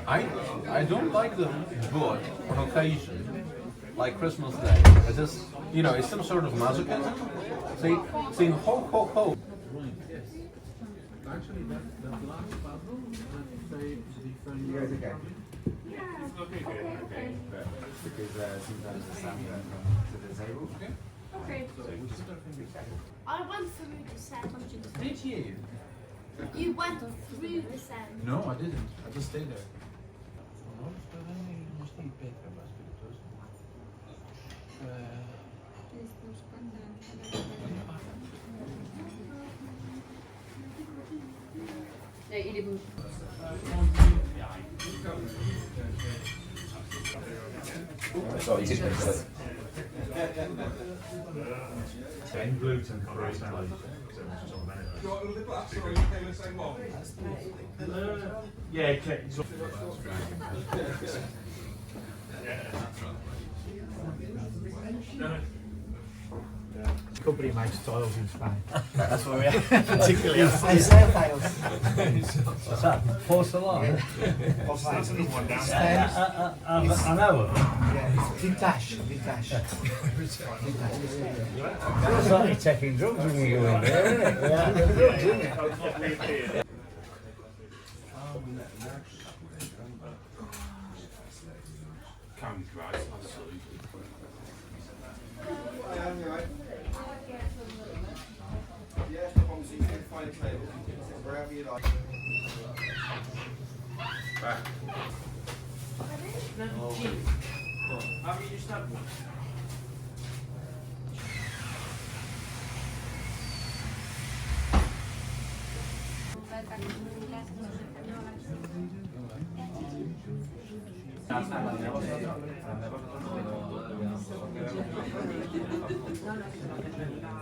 I don't like them, but on occasion, like Christmas Day, I just, it's some sort of masochism. Saying ho ho ho. Actually, that last puzzle, you guys okay? Yeah. Okay. Because sometimes the sound don't come to the table. Okay. I went through the sand. Did you? You went through the sand. No, I didn't. I just stayed there. Nee, il est beau. So you can make it. Ten gluten free salad. Yeah, okay. Company makes tiles in Spain. That's where we are. Particularly. And sale tiles. What's that? Porcelain? I know. Yeah, it's vintage. It's like you're taking drugs when you go in there, isn't it? Yeah, drugs, isn't it? Comes right, absolutely. Yeah, no problem. So you can find a table wherever you like. Back. Have you just had one?